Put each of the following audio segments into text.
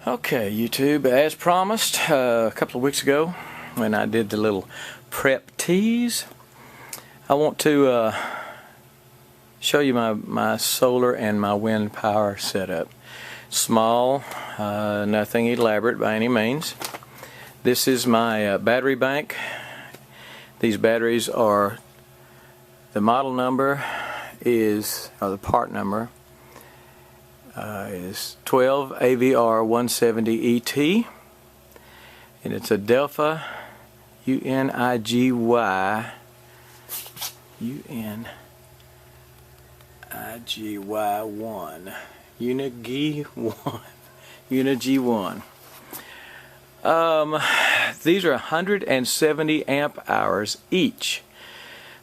Okay, YouTube, as promised a couple of weeks ago when I did the little prep tease, I want to show you my solar and my wind power setup. Small, nothing elaborate by any means. This is my battery bank. These batteries are, the model number is, or the part number is 12 AVR 170 ET, and it's a Delphi UNIGY 1 UNIGY 1. These are 170 amp hours each.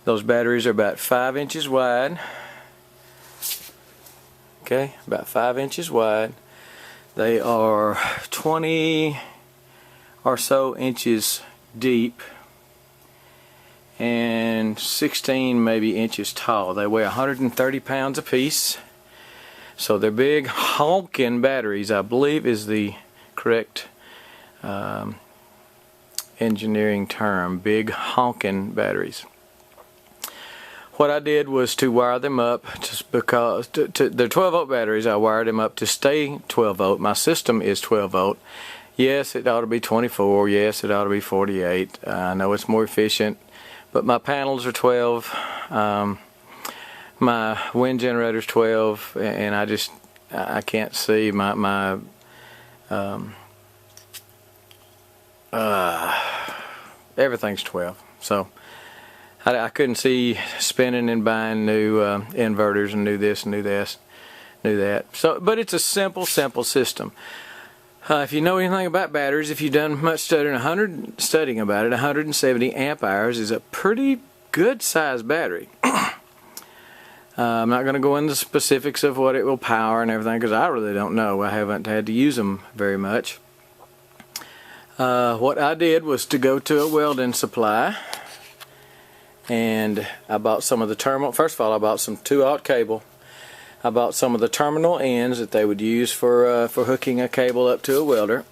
Those batteries are about 5 inches wide. Okay, about 5 inches wide. They are 20 or so inches deep and 16 maybe inches tall. They weigh 130 pounds apiece. So they're big honking batteries, I believe is the correct engineering term. Big honking batteries. What I did was to wire them up, just because they're 12 volt batteries. I wired them up to stay 12 volt. My system is 12 volt. Yes, it ought to be 24. Yes, it ought to be 48. I know it's more efficient, but my panels are 12. My wind generator is 12, and I can't see everything's 12. So I couldn't see spinning and buying new inverters and new this and new that. So, but it's a simple system. If you know anything about batteries, if you've done much studying about it, 170 amp hours is a pretty good sized battery. I'm not going to go into the specifics of what it will power and everything because I really don't know. I haven't had to use them very much. What I did was to go to a welding supply, and I bought some of the terminal. First of all, I bought some 2/0 cable. I bought some of the terminal ends that they would use for hooking a cable up to a welder.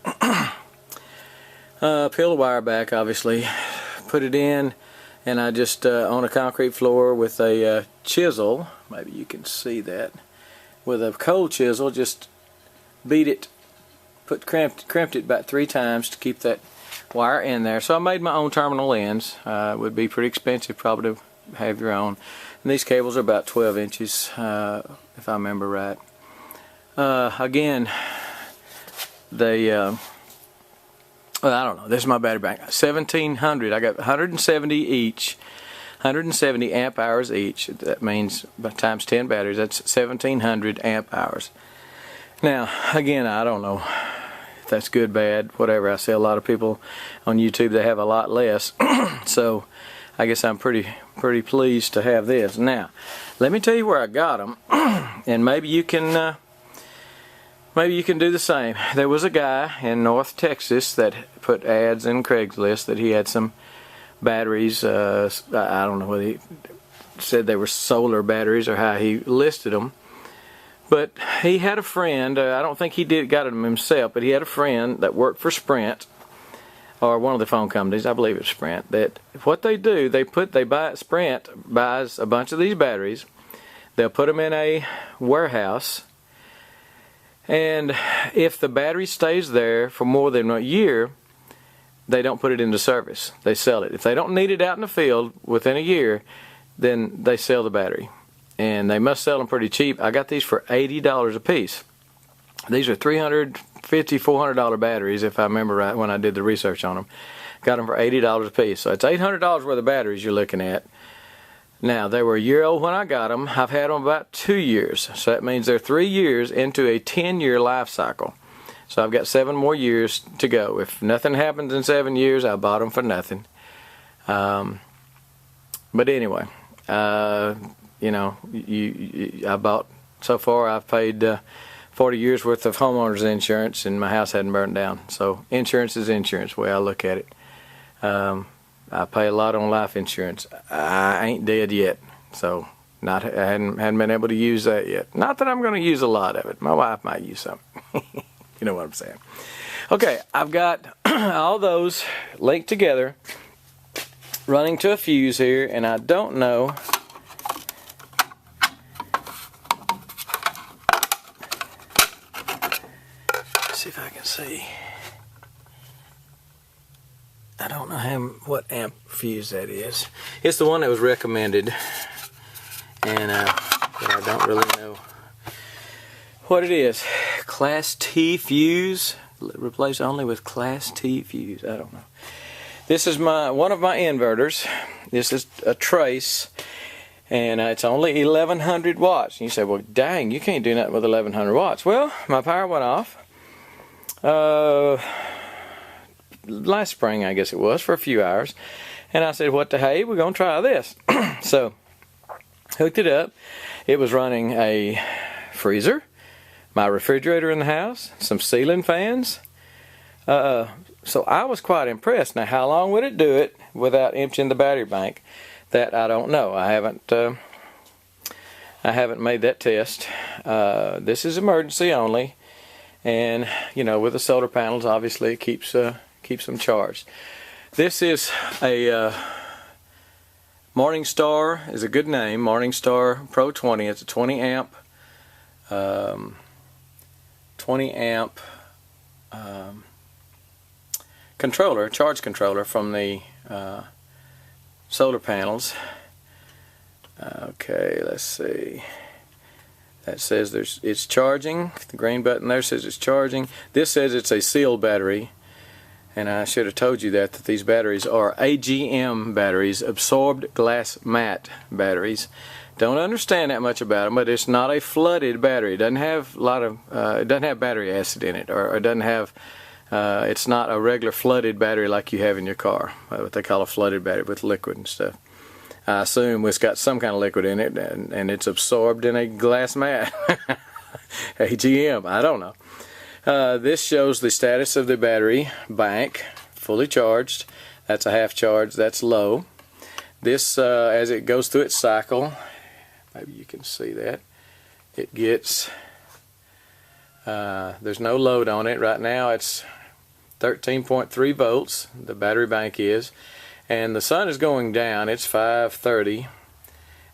Peel the wire back, obviously, put it in, and I just on a concrete floor with a chisel. Maybe you can see that. With a cold chisel, just beat it. Crimped it about 3 times to keep that wire in there. So I made my own terminal ends. It would be pretty expensive probably to have your own. And these cables are about 12 inches if I remember right. Again, they well, I don't know. This is my battery bank. 1700. I got 170 each. 170 amp hours each. That means times 10 batteries. That's 1700 amp hours. Now, again, I don't know if that's good, bad, whatever. I see a lot of people on YouTube that have a lot less. So I guess I'm pretty pleased to have this. Now, let me tell you where I got them, and maybe you can do the same. There was a guy in North Texas that put ads in Craigslist that he had some batteries. I don't know whether he said they were solar batteries or how he listed them. But he had a friend, I don't think he got them himself, but he had a friend that worked for Sprint, or one of the phone companies, I believe it's Sprint, that what they do, Sprint buys a bunch of these batteries, they'll put them in a warehouse, and if the battery stays there for more than a year, they don't put it into service. They sell it. If they don't need it out in the field within a year, then they sell the battery. And they must sell them pretty cheap. I got these for $80 a piece. These are $350, $400 batteries, if I remember right when I did the research on them. Got them for $80 a piece. So it's $800 worth of batteries you're looking at. Now, they were a year old when I got them. I've had them about 2 years. So that means they're 3 years into a 10-year life cycle. So I've got 7 more years to go. If nothing happens in 7 years, I bought them for nothing. But anyway, you know, I bought, so far I've paid 40 years worth of homeowners insurance, and my house hadn't burned down. So insurance is insurance, the way I look at it. I pay a lot on life insurance. I ain't dead yet, so I hadn't been able to use that yet. Not that I'm going to use a lot of it. My wife might use some. You know what I'm saying. Okay, I've got all those linked together, running to a fuse here, and I don't know. Let's see if I can see. I don't know what amp fuse that is. It's the one that was recommended, and but I don't really know what it is. Class T fuse, replace only with Class T fuse. I don't know. This is one of my inverters. This is a trace, and it's only 1100 watts. And you say, well, dang, you can't do nothing with 1100 watts. Well, my power went off. Last spring, I guess it was, for a few hours, and I said, what the hey, we're gonna try this. So hooked it up. It was running a freezer, my refrigerator in the house, some ceiling fans. So I was quite impressed. Now, how long would it do it without emptying the battery bank? That I don't know. I haven't made that test. This is emergency only, and you know, with the solar panels, obviously it keeps them charged. This is a Morningstar is a good name. Morningstar Pro 20. It's a 20 amp controller, charge controller from the solar panels. Okay, let's see. That says it's charging. The green button there says it's charging. This says it's a sealed battery. And I should have told you that these batteries are AGM batteries, absorbed glass mat batteries. Don't understand that much about them, but it's not a flooded battery. It doesn't have it doesn't have battery acid in it, or it doesn't have. It's not a regular flooded battery like you have in your car, what they call a flooded battery with liquid and stuff. I assume it's got some kind of liquid in it, and it's absorbed in a glass mat. AGM, I don't know. This shows the status of the battery bank, fully charged. That's a half charge, that's low. This, as it goes through its cycle, maybe you can see that, it gets, there's no load on it. Right now it's 13.3 volts, the battery bank is, and the sun is going down. It's 5:30,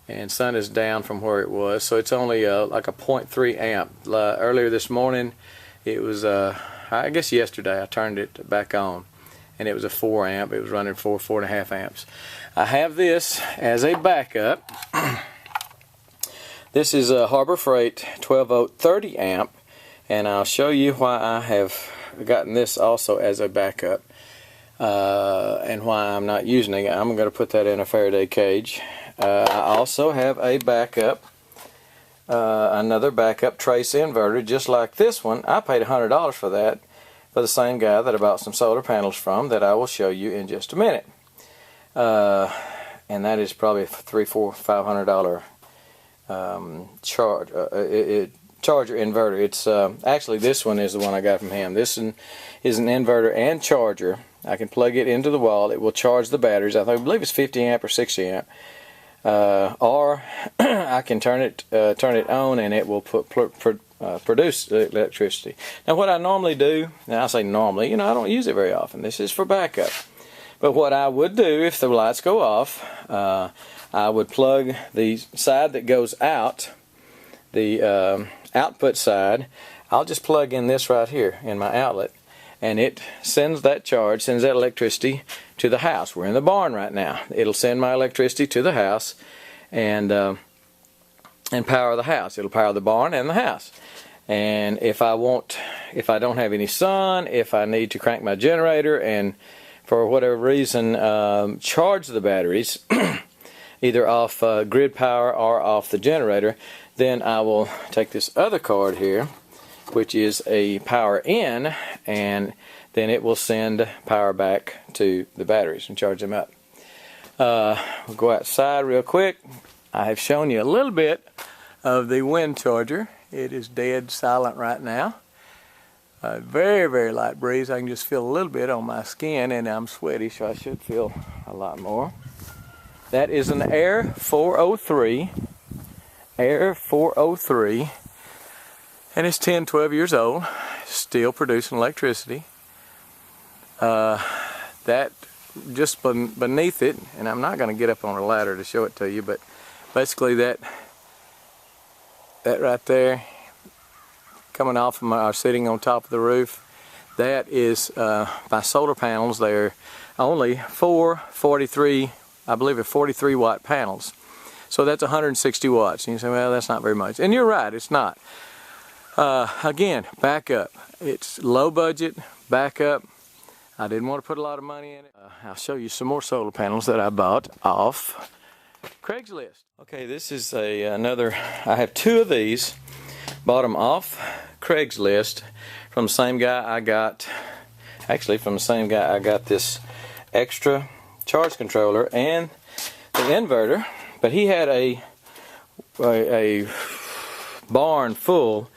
and sun is down from where it was, so it's only like a 0.3 amp. Earlier this morning, it was, I guess yesterday I turned it back on, and it was a 4 amp. It was running 4.5 amps. I have this as a backup. This is a Harbor Freight 12 volt 30 amp, and I'll show you why I have gotten this also as a backup, and why I'm not using it. I'm going to put that in a Faraday cage. I also have a backup. Another backup trace inverter just like this one. I paid $100 for that, for the same guy that I bought some solar panels from, that I will show you in just a minute. And that is probably a $300, $400, $500 charger inverter. It's actually, this one is the one I got from him. This one is an inverter and charger. I can plug it into the wall. It will charge the batteries. I believe it's 50 amp or 60 amp. Or I can turn it on, and it will produce electricity. Now, what I normally do, and I say normally, you know, I don't use it very often. This is for backup. But what I would do if the lights go off, I would plug the side that goes out, the output side. I'll just plug in this right here in my outlet, and it sends that charge, sends that electricity to the house. We're in the barn right now. It'll send my electricity to the house and power the house. It'll power the barn and the house. And if I don't have any sun, if I need to crank my generator and for whatever reason charge the batteries, either off grid power or off the generator, then I will take this other cord here, which is a power in, and then it will send power back to the batteries and charge them up. We'll go outside real quick. I have shown you a little bit of the wind charger. It is dead silent right now. Very, very light breeze. I can just feel a little bit on my skin, and I'm sweaty, so I should feel a lot more. That is an Air 403. Air 403. And it's 10, 12 years old. still producing electricity. That just beneath it, and I'm not going to get up on a ladder to show it to you, but basically that right there coming off of my, or sitting on top of the roof, that is my solar panels. They're only 43, I believe they're 43 watt panels. So that's 160 watts. And you say, well, that's not very much. And you're right, it's not. Again, backup. It's low budget, backup. I didn't want to put a lot of money in it. I'll show you some more solar panels that I bought off Craigslist. Okay, this is another, I have two of these. Bought them off Craigslist from the same guy I got, this extra charge controller and the inverter, but he had a barn full,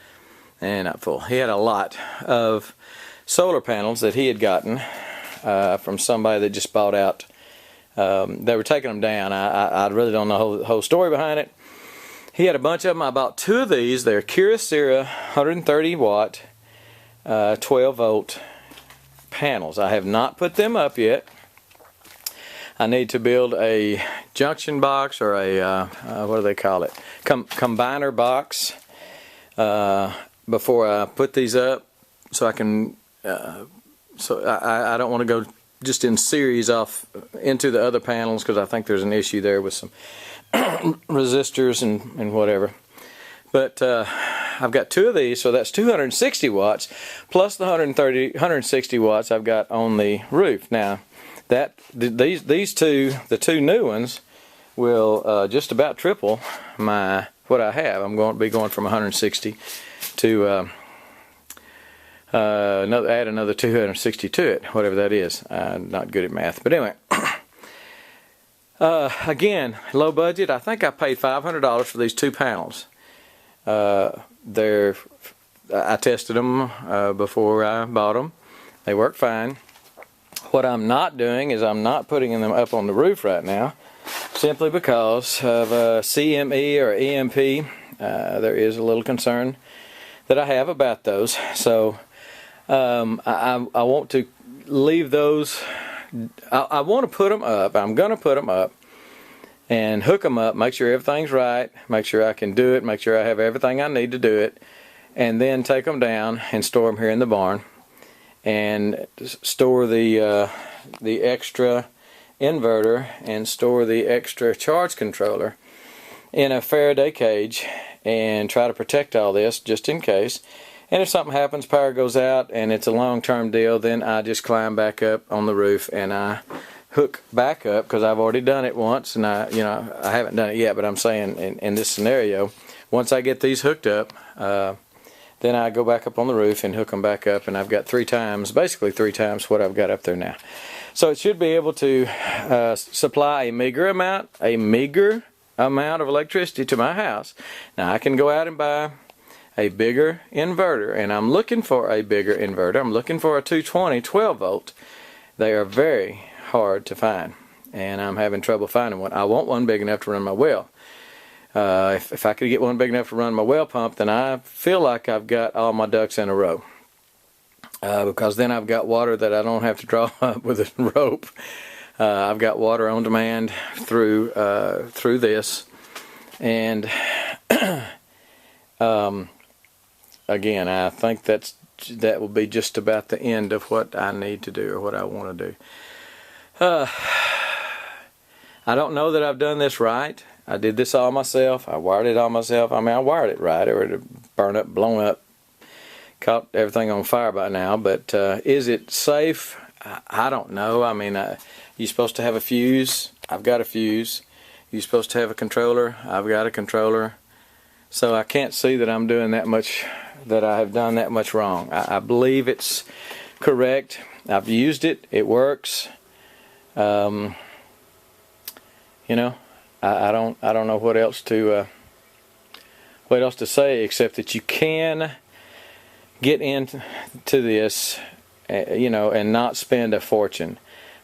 and not full, he had a lot of solar panels that he had gotten from somebody that just bought out. They were taking them down. I really don't know the whole story behind it. He had a bunch of them. I bought two of these. They're Kyocera 130 watt 12 volt panels. I have not put them up yet. I need to build a junction box, or a what do they call it, combiner box, before I put these up, so I can I don't want to go just in series off into the other panels, because I think there's an issue there with some resistors and whatever. But I've got two of these, so that's 260 watts plus the 160 watts I've got on the roof. Now these two, the two new ones, will just about triple what I have. I'm going to be going from 160 to add another 260 to it, whatever that is. I'm not good at math, but anyway. Again, low budget. I think I paid $500 for these two panels. I tested them before I bought them. They work fine. What I'm not doing is I'm not putting them up on the roof right now, simply because of CME or EMP. There is a little concern that I have about those. So I want to leave those. I want to put them up. I'm going to put them up and hook them up, make sure everything's right, make sure I can do it, make sure I have everything I need to do it, and then take them down and store them here in the barn, and store the extra inverter and store the extra charge controller in a Faraday cage, and try to protect all this just in case. And if something happens, power goes out, and it's a long-term deal, then I just climb back up on the roof and I hook back up, because I've already done it once, and I haven't done it yet, but I'm saying in this scenario, once I get these hooked up, then I go back up on the roof and hook them back up, and I've got basically three times what I've got up there now. So it should be able to supply a meager amount of electricity to my house. Now I can go out and buy a bigger inverter, and I'm looking for a bigger inverter. I'm looking for a 220 12 volt. They are very hard to find, and I'm having trouble finding one. I want one big enough to run my well. If I could get one big enough to run my well pump, then I feel like I've got all my ducks in a row, because then I've got water that I don't have to draw up with a rope. I've got water on demand through this, and again, I think that will be just about the end of what I need to do, or what I want to do. I don't know that I've done this right. I did this all myself. I wired it all myself. I mean, I wired it right, or it would have blown up, caught everything on fire by now. But is it safe? I don't know. I mean, you're supposed to have a fuse. I've got a fuse. You're supposed to have a controller. I've got a controller. So I can't see that I'm doing that much, that I have done that much wrong. I believe it's correct. I've used it. It works. I don't know what else to say, except that you can get into this, and not spend a fortune.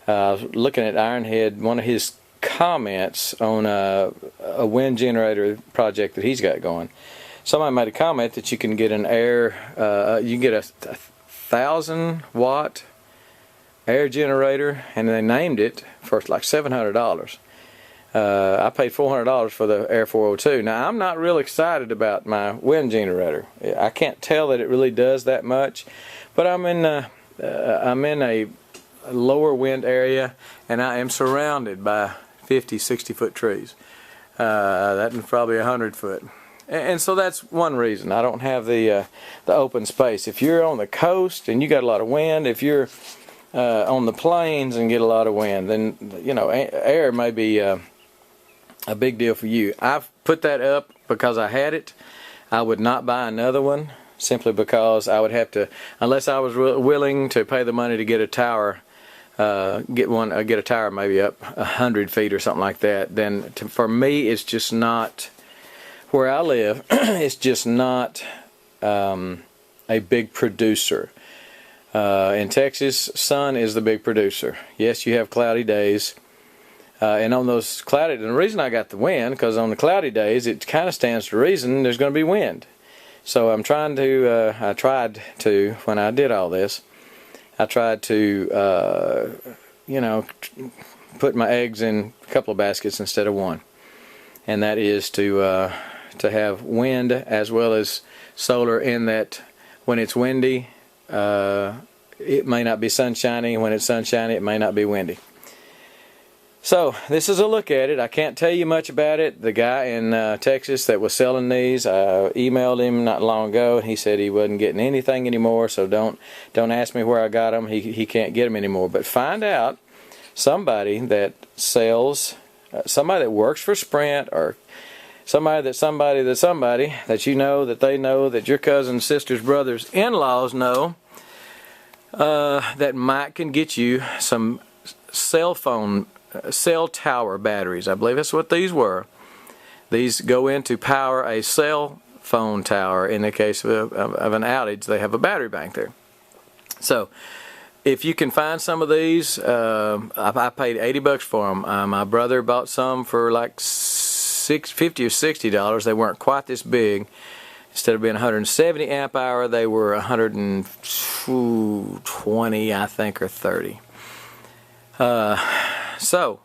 Looking at Ironhead, one of his comments on a wind generator project that he's got going, somebody made a comment that you can get an air, you can get a 1,000-watt air generator, and they named it for like $700. I paid $400 for the Air 402. Now, I'm not real excited about my wind generator. I can't tell that it really does that much, but I'm in a lower wind area, and I am surrounded by 50, 60-foot trees. That is probably 100-foot. And so that's one reason I don't have the open space. If you're on the coast and you got a lot of wind, if you're on the plains and get a lot of wind, then air may be a big deal for you. I've put that up because I had it. I would not buy another one simply because I would have to, unless I was willing to pay the money to get a tower, get a tower maybe up 100 feet or something like that. Then for me, it's just not. Where I live, it's just not a big producer. In Texas, sun is the big producer. Yes, you have cloudy days. And on those cloudy, and the reason I got the wind, because on the cloudy days, it kind of stands to reason there's going to be wind. So I tried to, when I did all this, I tried to, put my eggs in a couple of baskets instead of one. And that is to have wind as well as solar, in that when it's windy, it may not be sunshiny. When it's sunshiny, it may not be windy. So this is a look at it. I can't tell you much about it. The guy in Texas that was selling these, I emailed him not long ago, and he said he wasn't getting anything anymore, so don't ask me where I got them. He can't get them anymore. But find out somebody that sells, somebody that works for Sprint, or somebody that you know, that they know, that your cousins, sisters, brothers, in-laws know, that might can get you some cell tower batteries. I believe that's what these were. These go in to power a cell phone tower. In the case of an outage, they have a battery bank there. So if you can find some of these, I paid $80 for them. My brother bought some for like $50 or $60. They weren't quite this big. Instead of being 170 amp hour, they were 120, I think, or 30. So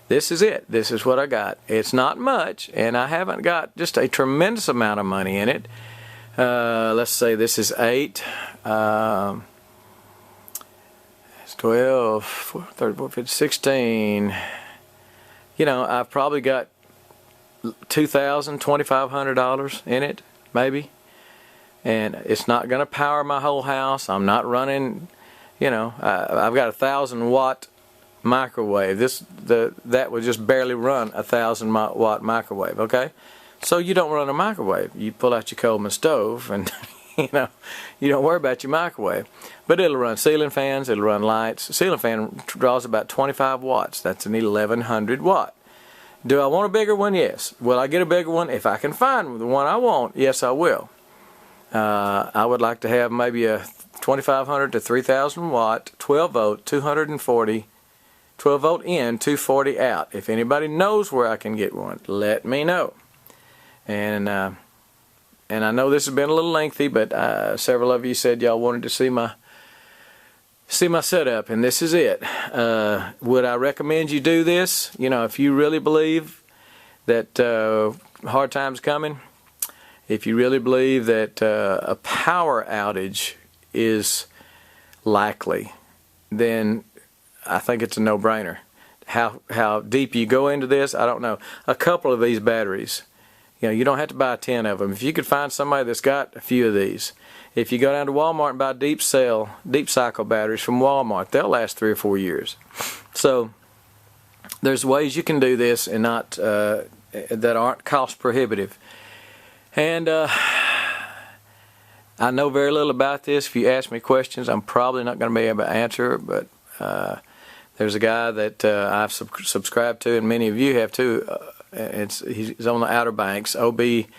this is it. This is what I got. It's not much, and I haven't got just a tremendous amount of money in it. Let's say this is 8. It's 12, 13, 14, 16. I've probably got $2,000, $2,500 in it, maybe. And it's not going to power my whole house. I'm not running, I've got a 1,000-watt microwave. That would just barely run a 1,000-watt microwave, okay? So you don't run a microwave. You pull out your Coleman stove, and you don't worry about your microwave. But it'll run ceiling fans, it'll run lights. A ceiling fan draws about 25 watts. That's an 1,100 watt. Do I want a bigger one? Yes. Will I get a bigger one? If I can find the one I want, yes, I will. I would like to have maybe a 2,500 to 3,000 watt, 12 volt, 240, 12 volt in, 240 out. If anybody knows where I can get one, let me know. And I know this has been a little lengthy, but several of you said y'all wanted to see my setup, and this is it. Would I recommend you do this? If you really believe that hard times coming, if you really believe that a power outage is likely, then I think it's a no-brainer. How deep you go into this, I don't know. A couple of these batteries, you don't have to buy 10 of them. If you could find somebody that's got a few of these, if you go down to Walmart and buy deep cycle batteries from Walmart, they'll last 3 or 4 years. So there's ways you can do this and not that aren't cost prohibitive. And I know very little about this. If you ask me questions, I'm probably not going to be able to answer. But there's a guy that I've subscribed to, and many of you have too. He's on the Outer Banks, OBXSOL,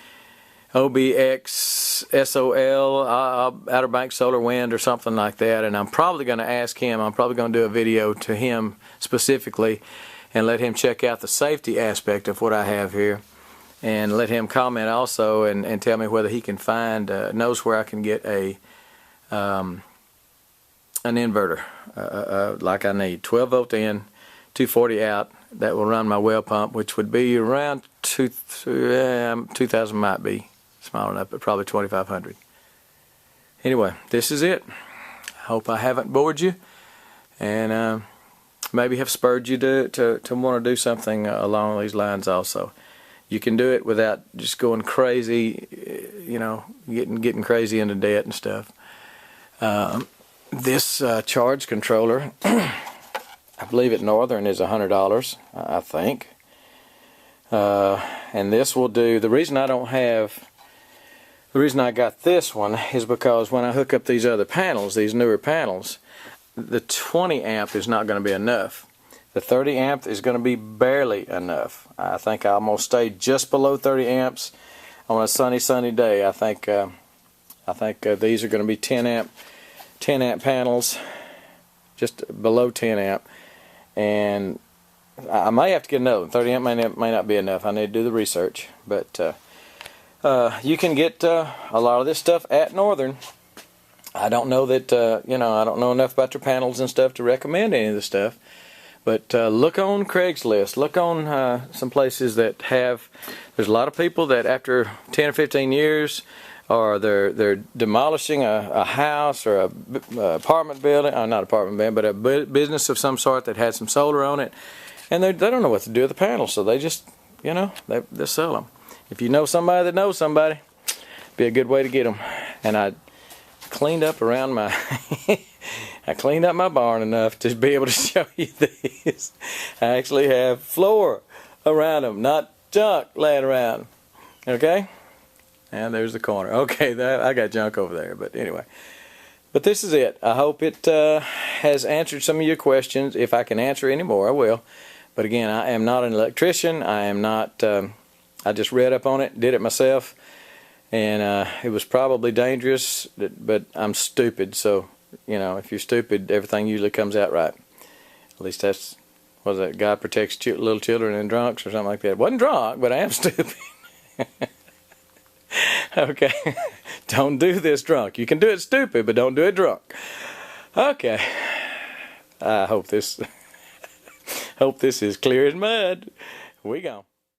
Outer Banks Solar Wind or something like that. And I'm probably going to ask him, I'm probably going to do a video to him specifically and let him check out the safety aspect of what I have here. and let him comment also and tell me whether he can find, knows where I can get an inverter like I need. 12 volt in, 240 out, that will run my well pump, which would be around 2,000 might be small enough, but probably 2,500. Anyway, this is it. I hope I haven't bored you, and maybe have spurred you to want to do something along these lines also. You can do it without just going crazy, you know, getting crazy into debt and stuff. This charge controller, I believe at Northern is $100, I think. And this will do. The reason I got this one is because when I hook up these other panels, these newer panels, the 20 amp is not going to be enough. The 30 amp is going to be barely enough. I think I almost stayed just below 30 amps on a sunny day. I think these are going to be 10 amp panels, just below 10 amp, and I may have to get another one. 30 amp may not be enough. I need to do the research, but you can get a lot of this stuff at Northern. I don't know that you know, I don't know enough about their panels and stuff to recommend any of the stuff. But look on Craigslist, look on some places that have, there's a lot of people that after 10 or 15 years, or they're demolishing a house or a apartment building, not apartment building, but a business of some sort that had some solar on it, and they don't know what to do with the panels, so they just, you know, they sell them. If you know somebody that knows somebody, it'd be a good way to get them. And I cleaned up around my I cleaned up my barn enough to be able to show you these. I actually have floor around them, not junk laying around. Okay? And there's the corner. Okay, I got junk over there, but anyway. But this is it. I hope it has answered some of your questions. If I can answer any more, I will. But again, I am not an electrician. I am not, I just read up on it, did it myself. And it was probably dangerous, but I'm stupid, so, you know, if you're stupid, everything usually comes out right. At least that's, what is that, God protects little children and drunks or something like that. Wasn't drunk, but I am stupid. Okay, don't do this drunk. You can do it stupid, but don't do it drunk. Okay, I hope this is clear as mud. We gone.